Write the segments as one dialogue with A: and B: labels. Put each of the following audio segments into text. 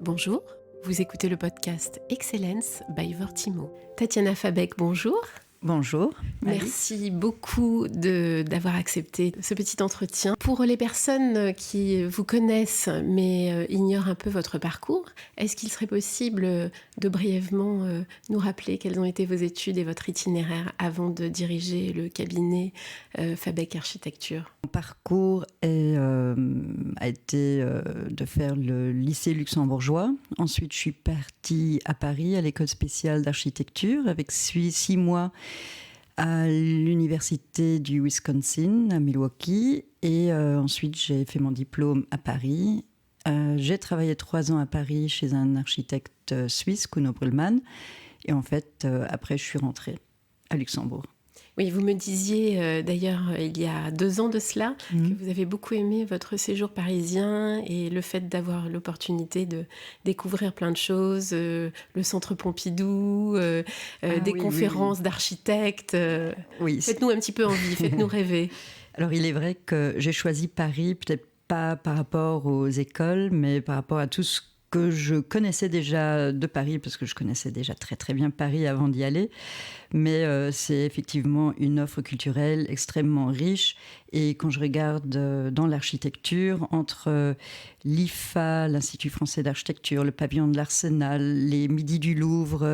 A: Bonjour, vous écoutez le podcast Excellence by Vortimo. Tatiana Fabek, bonjour.
B: Bonjour.
A: Merci beaucoup d'avoir accepté ce petit entretien. Pour les personnes qui vous connaissent mais ignorent un peu votre parcours, est-ce qu'il serait possible de brièvement nous rappeler quelles ont été vos études et votre itinéraire avant de diriger le cabinet Fabek Architecture ?
B: Mon parcours a été de faire le lycée luxembourgeois. Ensuite, je suis partie à Paris à l'école spéciale d'architecture avec 6 mois à l'université du Wisconsin à Milwaukee. Et ensuite, j'ai fait mon diplôme à Paris. J'ai travaillé 3 ans à Paris chez un architecte suisse, Kuno Brühlmann. Et en fait, après, je suis rentrée à Luxembourg.
A: Oui, vous me disiez d'ailleurs il y a 2 ans de cela que vous avez beaucoup aimé votre séjour parisien et le fait d'avoir l'opportunité de découvrir plein de choses, le centre Pompidou, des conférences d'architectes.
B: Oui.
A: Faites-nous un petit peu envie, faites-nous rêver.
B: Alors il est vrai que j'ai choisi Paris, peut-être pas par rapport aux écoles, mais par rapport à tout ce que je connaissais déjà de Paris, parce que je connaissais déjà très très bien Paris avant d'y aller. Mais c'est effectivement une offre culturelle extrêmement riche. Et quand je regarde dans l'architecture, entre l'IFA, l'Institut français d'architecture, le pavillon de l'Arsenal, les Midis du Louvre,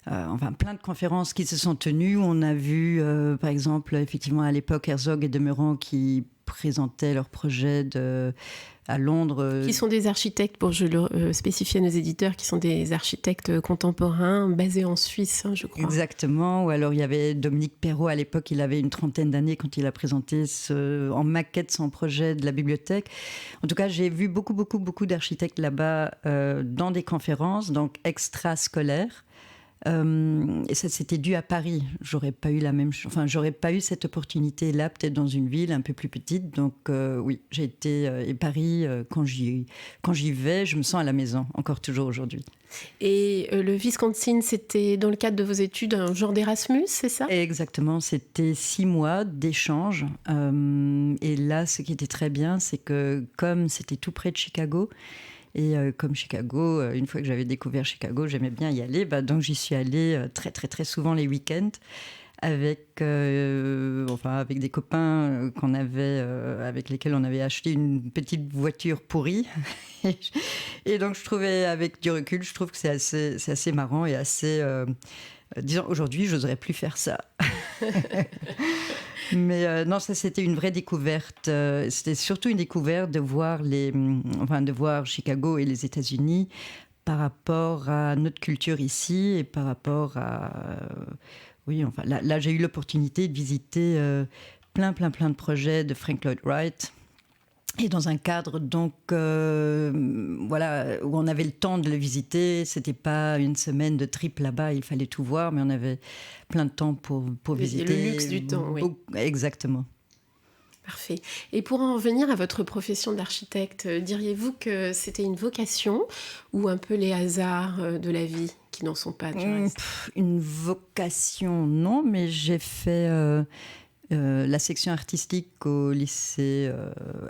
B: enfin plein de conférences qui se sont tenues. On a vu, par exemple, effectivement à l'époque, Herzog et de Meuron qui présentaient leur projet à Londres.
A: Qui sont des architectes, pour je le spécifier à nos éditeurs, qui sont des architectes contemporains basés en Suisse, je crois.
B: Exactement. Ou alors il y avait Dominique Perrault à l'époque, il avait une 30aine d'années quand il a présenté en maquette son projet de la bibliothèque. En tout cas, j'ai vu beaucoup d'architectes là-bas dans des conférences, donc extrascolaires. Et ça, c'était dû à Paris. J'aurais pas eu cette opportunité-là, peut-être dans une ville un peu plus petite. Donc oui, j'ai été et Paris. Quand j'y vais, je me sens à la maison, encore toujours aujourd'hui.
A: Et le Wisconsin, c'était dans le cadre de vos études un genre d'Erasmus, c'est ça ?
B: Exactement, c'était 6 mois d'échange. Et là, ce qui était très bien, c'est que comme c'était tout près de Chicago. Et comme Chicago, une fois que j'avais découvert Chicago, j'aimais bien y aller. Donc j'y suis allée très souvent les week-ends avec des copains avec lesquels on avait acheté une petite voiture pourrie. Et donc je trouvais, avec du recul, je trouve que c'est assez marrant et assez... disons, aujourd'hui, je n'oserais plus faire ça. Mais non, ça c'était une vraie découverte. C'était surtout une découverte de voir de voir Chicago et les États-Unis par rapport à notre culture ici et par rapport à là j'ai eu l'opportunité de visiter plein de projets de Frank Lloyd Wright. Et dans un cadre donc où on avait le temps de le visiter, c'était pas une semaine de trip là-bas, il fallait tout voir, mais on avait plein de temps pour visiter.
A: Le luxe du temps, oui.
B: Exactement.
A: Parfait. Et pour en revenir à votre profession d'architecte, diriez-vous que c'était une vocation ou un peu les hasards de la vie qui n'en sont pas du reste ?
B: Une vocation, non, mais j'ai fait la section artistique au lycée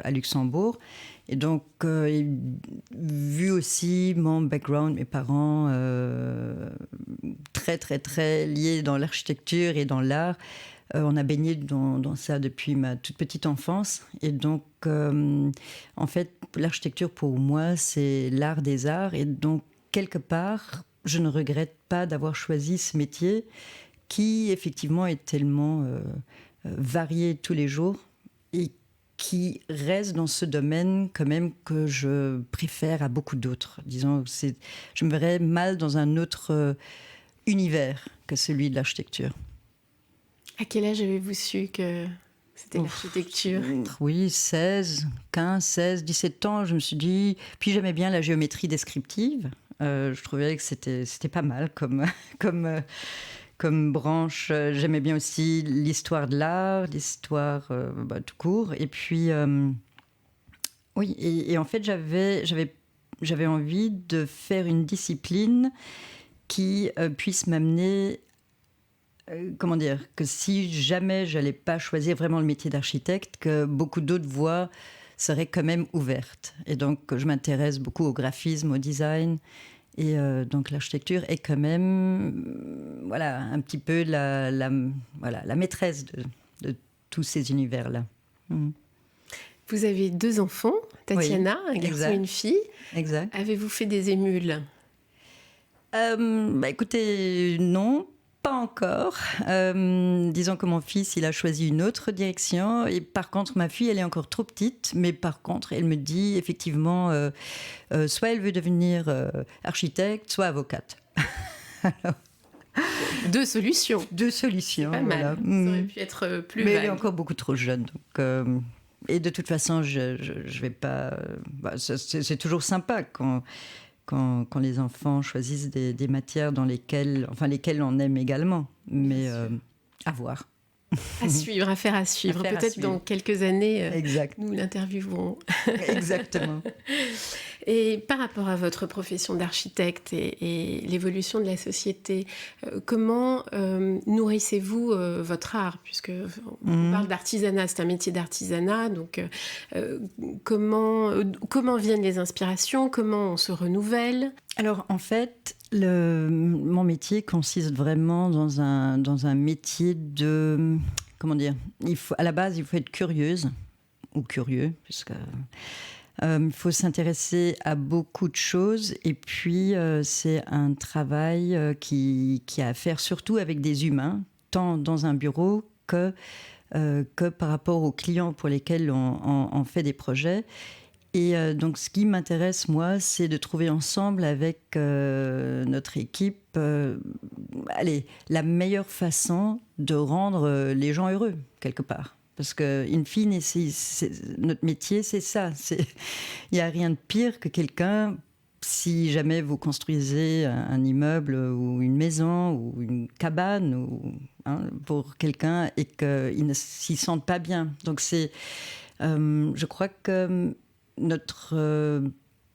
B: à Luxembourg. Et donc, vu aussi mon background, mes parents très liés dans l'architecture et dans l'art, on a baigné dans ça depuis ma toute petite enfance. Et donc, en fait, l'architecture pour moi, c'est l'art des arts. Et donc, quelque part, je ne regrette pas d'avoir choisi ce métier qui, effectivement, est tellement varié tous les jours et qui reste dans ce domaine quand même que je préfère à beaucoup d'autres. Disons, je me verrais mal dans un autre univers que celui de l'architecture.
A: À quel âge avez-vous su que c'était l'architecture ?
B: Oui, 15, 16, 17 ans, je me suis dit... Puis j'aimais bien la géométrie descriptive. Je trouvais que c'était pas mal comme branche. J'aimais bien aussi l'histoire de l'art, l'histoire tout court. Et puis, oui, et en fait, j'avais envie de faire une discipline qui puisse m'amener... comment dire, que si jamais j'allais pas choisir vraiment le métier d'architecte, que beaucoup d'autres voient serait quand même ouverte. Et donc, je m'intéresse beaucoup au graphisme, au design. Et donc, l'architecture est quand même, voilà, un petit peu la maîtresse de tous ces univers-là.
A: Vous avez 2 enfants, Tatiana, un garçon et une fille.
B: Exact.
A: Avez-vous fait des émules?
B: Écoutez, non. Pas encore. Disons que mon fils, il a choisi une autre direction. Et par contre, ma fille, elle est encore trop petite. Mais par contre, elle me dit effectivement, soit elle veut devenir architecte, soit avocate. Alors,
A: 2 solutions.
B: 2 solutions.
A: Pas mal.
B: Voilà.
A: Ça aurait pu être plus
B: Mais
A: vague.
B: elle est encore beaucoup trop jeune. Donc, et de toute façon, je vais pas... c'est toujours sympa quand les enfants choisissent des matières dans lesquelles on aime également. Mais à voir.
A: À suivre, affaire à suivre. Peut-être dans quelques années, nous l'interviewerons.
B: Exactement.
A: Et par rapport à votre profession d'architecte et l'évolution de la société, comment nourrissez-vous votre art? Puisque on parle d'artisanat, c'est un métier d'artisanat, donc comment viennent les inspirations? Comment on se renouvelle?
B: Alors en fait, mon métier consiste vraiment dans un métier de... Comment dire? À la base, il faut être curieuse ou curieux, puisque... il faut s'intéresser à beaucoup de choses et puis c'est un travail qui a à faire surtout avec des humains, tant dans un bureau que par rapport aux clients pour lesquels on fait des projets. Et donc ce qui m'intéresse, moi, c'est de trouver ensemble avec notre équipe la meilleure façon de rendre les gens heureux, quelque part. Parce que, in fine, notre métier, c'est ça. Il n'y a rien de pire que quelqu'un, si jamais vous construisez un immeuble ou une maison ou une cabane pour quelqu'un et qu'il ne s'y sente pas bien. Donc, je crois que notre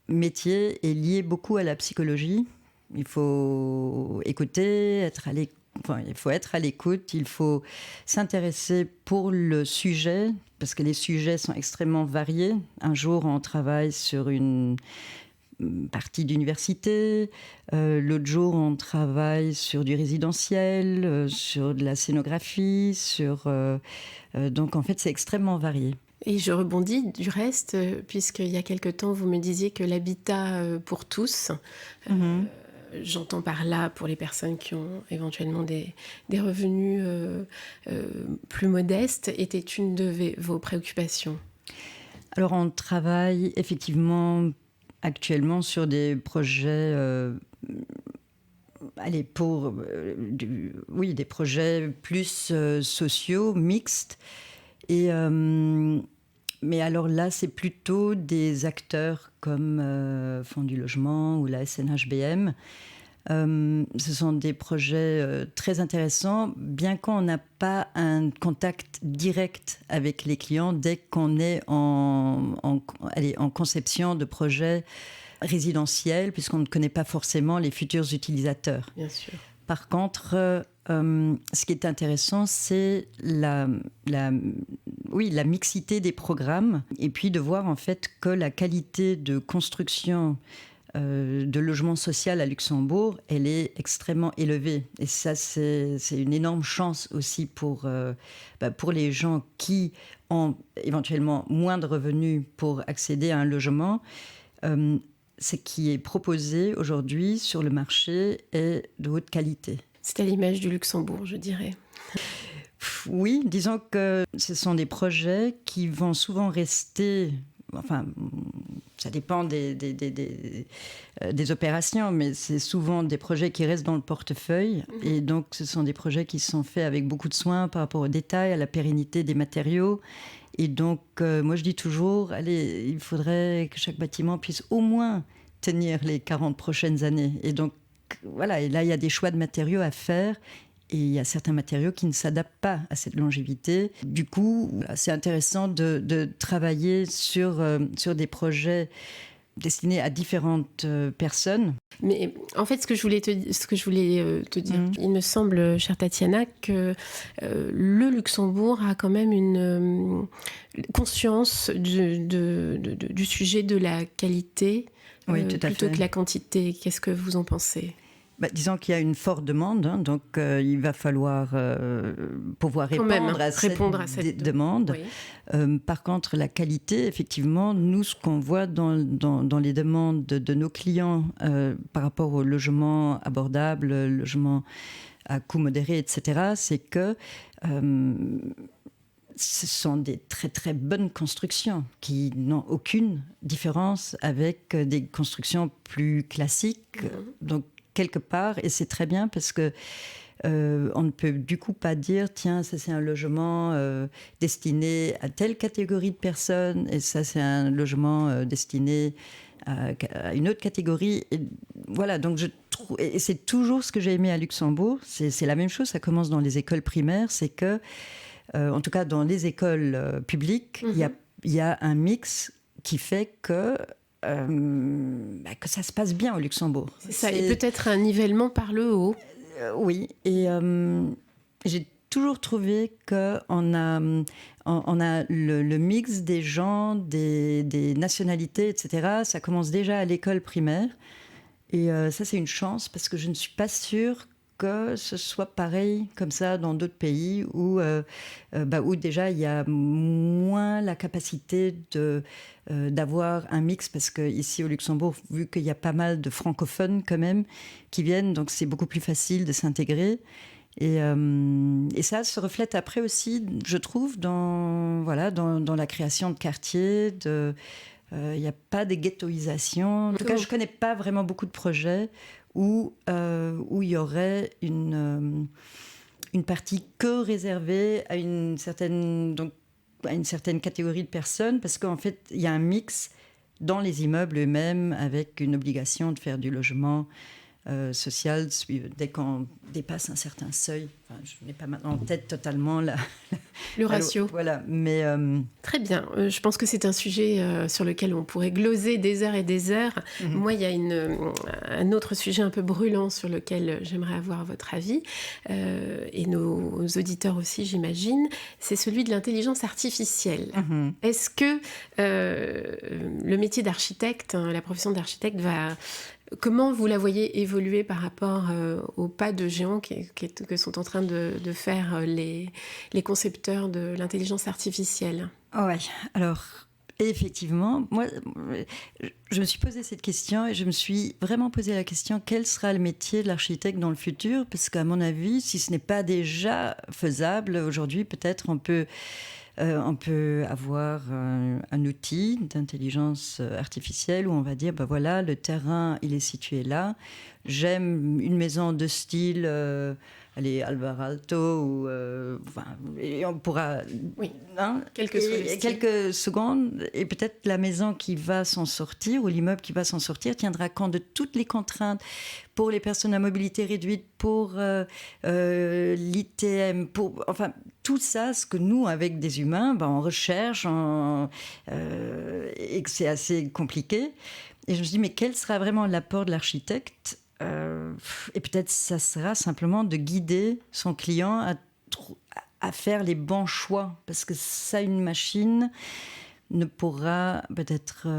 B: métier est lié beaucoup à la psychologie. Il faut écouter, il faut être à l'écoute, il faut s'intéresser pour le sujet, parce que les sujets sont extrêmement variés. Un jour, on travaille sur une partie d'université, l'autre jour, on travaille sur du résidentiel, sur de la scénographie, donc en fait, c'est extrêmement varié.
A: Et je rebondis du reste, puisqu'il y a quelque temps, vous me disiez que l'habitat pour tous... J'entends par là, pour les personnes qui ont éventuellement des revenus plus modestes, était une de vos préoccupations?
B: Alors, on travaille effectivement actuellement sur des projets, des projets plus sociaux, mixtes. Mais alors là, c'est plutôt des acteurs comme Fonds du Logement ou la SNHBM. Ce sont des projets très intéressants, bien qu'on n'a pas un contact direct avec les clients dès qu'on est en conception de projets résidentiels, puisqu'on ne connaît pas forcément les futurs utilisateurs.
A: Bien sûr.
B: Par contre, ce qui est intéressant, c'est la mixité des programmes et puis de voir en fait que la qualité de construction de logement social à Luxembourg, elle est extrêmement élevée. Et ça, c'est une énorme chance aussi pour les gens qui ont éventuellement moins de revenus pour accéder à un logement. Ce qui est proposé aujourd'hui sur le marché est de haute qualité.
A: C'est à l'image du Luxembourg, je dirais.
B: Oui, disons que ce sont des projets qui vont souvent rester... Enfin, ça dépend des opérations, mais c'est souvent des projets qui restent dans le portefeuille. Et donc, ce sont des projets qui sont faits avec beaucoup de soin par rapport aux détails, à la pérennité des matériaux. Et donc, moi, je dis toujours, il faudrait que chaque bâtiment puisse au moins tenir les 40 prochaines années. Et donc, voilà, et là, il y a des choix de matériaux à faire. Et il y a certains matériaux qui ne s'adaptent pas à cette longévité. Du coup, voilà, c'est intéressant de travailler sur des projets destinés à différentes personnes.
A: Mais en fait, ce que je voulais te dire, il me semble, chère Tatiana, que le Luxembourg a quand même une conscience du sujet de la qualité plutôt que la quantité. Qu'est-ce que vous en pensez ?
B: Disons qu'il y a une forte demande, donc il va falloir pouvoir répondre à cette demande. Oui. Par contre, la qualité, effectivement, nous, ce qu'on voit dans les demandes de nos clients par rapport au logement abordable, logement à coût modéré, etc., c'est que ce sont des très très bonnes constructions qui n'ont aucune différence avec des constructions plus classiques. Donc, quelque part, et c'est très bien parce que on ne peut du coup pas dire tiens, ça c'est un logement destiné à telle catégorie de personnes et ça c'est un logement destiné à une autre catégorie. Et voilà, donc et c'est toujours ce que j'ai aimé à Luxembourg, c'est la même chose, ça commence dans les écoles primaires, c'est que en tout cas dans les écoles publiques, il y a un mix qui fait que ça se passe bien au Luxembourg.
A: C'est ça, et peut-être un nivellement par le haut.
B: Oui, et j'ai toujours trouvé qu'on a le mix des gens, des nationalités, etc. Ça commence déjà à l'école primaire. Et ça, c'est une chance parce que je ne suis pas sûre que ce soit pareil comme ça dans d'autres pays où déjà il y a moins la capacité d'avoir un mix, parce qu'ici au Luxembourg, vu qu'il y a pas mal de francophones quand même qui viennent, donc c'est beaucoup plus facile de s'intégrer. Et ça se reflète après aussi, je trouve, dans la création de quartiers. Il n'y a pas de ghettoisation. En tout cas, je ne connais pas vraiment beaucoup de projets où il y aurait une partie que réservée à une certaine catégorie de personnes, parce qu'en fait, il y a un mix dans les immeubles eux-mêmes avec une obligation de faire du logement social dès qu'on dépasse un certain seuil. Enfin, je n'ai pas maintenant en tête totalement
A: le ratio.
B: Voilà, mais
A: très bien. Je pense que c'est un sujet sur lequel on pourrait gloser des heures et des heures. Moi, il y a un autre sujet un peu brûlant sur lequel j'aimerais avoir votre avis, et nos auditeurs aussi, j'imagine. C'est celui de l'intelligence artificielle. Est-ce que le métier d'architecte, la profession d'architecte comment vous la voyez évoluer par rapport au pas de géant que sont en train de faire les concepteurs de l'intelligence artificielle ?
B: Oui, alors effectivement, moi, je me suis posé cette question et je me suis vraiment posé la question, quel sera le métier de l'architecte dans le futur ? Parce qu'à mon avis, si ce n'est pas déjà faisable, aujourd'hui, peut-être on peut avoir un outil d'intelligence artificielle où on va dire, voilà, le terrain, il est situé là. J'aime une maison de style, Alvar Aalto, et on pourra...
A: Oui,
B: quelques secondes, et peut-être la maison qui va s'en sortir, ou l'immeuble qui va s'en sortir, tiendra compte de toutes les contraintes pour les personnes à mobilité réduite, pour l'ITM, enfin, tout ça, ce que nous, avec des humains, on recherche, et que c'est assez compliqué. Et je me suis dit, mais quel sera vraiment l'apport de l'architecte ? Et peut-être ça sera simplement de guider son client à faire les bons choix, parce que ça, une machine ne pourra peut-être...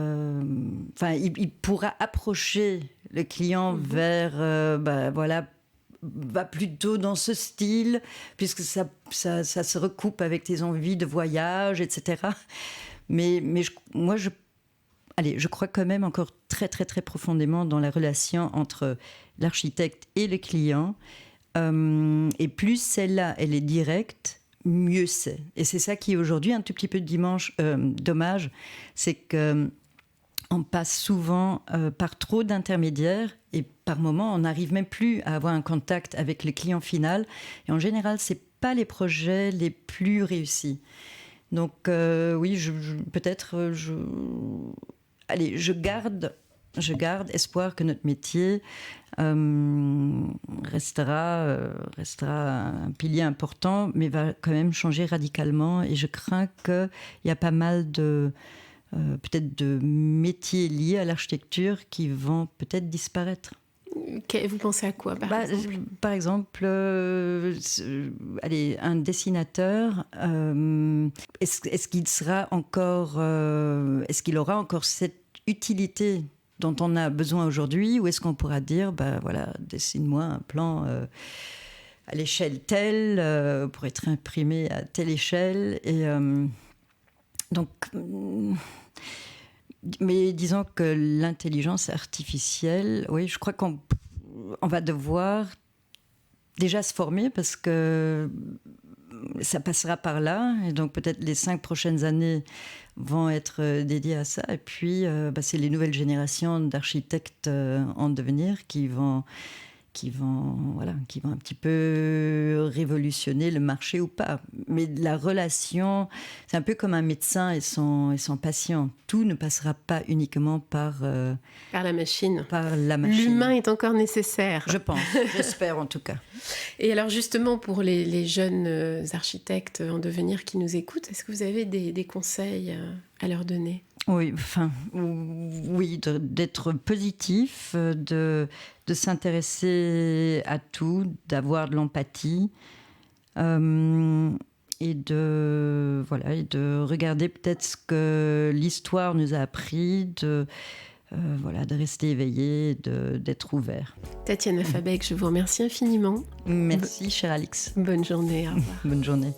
B: il pourra approcher le client vers... va plutôt dans ce style, puisque ça se recoupe avec tes envies de voyage, etc. Mais je crois quand même encore très, très, très profondément dans la relation entre l'architecte et le client. Et plus celle-là, elle est directe, mieux c'est. Et c'est ça qui est aujourd'hui un tout petit peu dommage, c'est qu'on passe souvent par trop d'intermédiaires et par moments, on n'arrive même plus à avoir un contact avec le client final. Et en général, ce n'est pas les projets les plus réussis. Donc oui, je garde espoir que notre métier restera un pilier important, mais va quand même changer radicalement. Et je crains qu'il y a pas mal peut-être de métiers liés à l'architecture qui vont peut-être disparaître.
A: Vous pensez à quoi, par exemple?
B: Par exemple, allez, un dessinateur, est-ce qu'il sera encore, est-ce qu'il aura encore cette utilité dont on a besoin aujourd'hui, ou est-ce qu'on pourra dire, voilà, dessine-moi un plan à l'échelle telle, pour être imprimé à telle échelle, et donc... Mais disons que l'intelligence artificielle, oui, je crois qu'on va devoir déjà se former, parce que ça passera par là. Et donc peut-être les 5 prochaines années vont être dédiées à ça. Et puis c'est les nouvelles générations d'architectes en devenir qui vont un petit peu révolutionner le marché ou pas. Mais la relation, c'est un peu comme un médecin et son patient. Tout ne passera pas uniquement par
A: la machine.
B: Par la machine.
A: L'humain est encore nécessaire.
B: Je pense, j'espère en tout cas.
A: Et alors justement, pour les jeunes architectes en devenir qui nous écoutent, est-ce que vous avez des conseils à leur donner ?
B: Oui, d'être positif, de s'intéresser à tout, d'avoir de l'empathie, et de regarder peut-être ce que l'histoire nous a appris, de rester éveillé, d'être ouvert.
A: Tatiana Fabec, je vous remercie infiniment.
B: Merci, cher Alix.
A: Bonne journée, au revoir.
B: Bonne journée.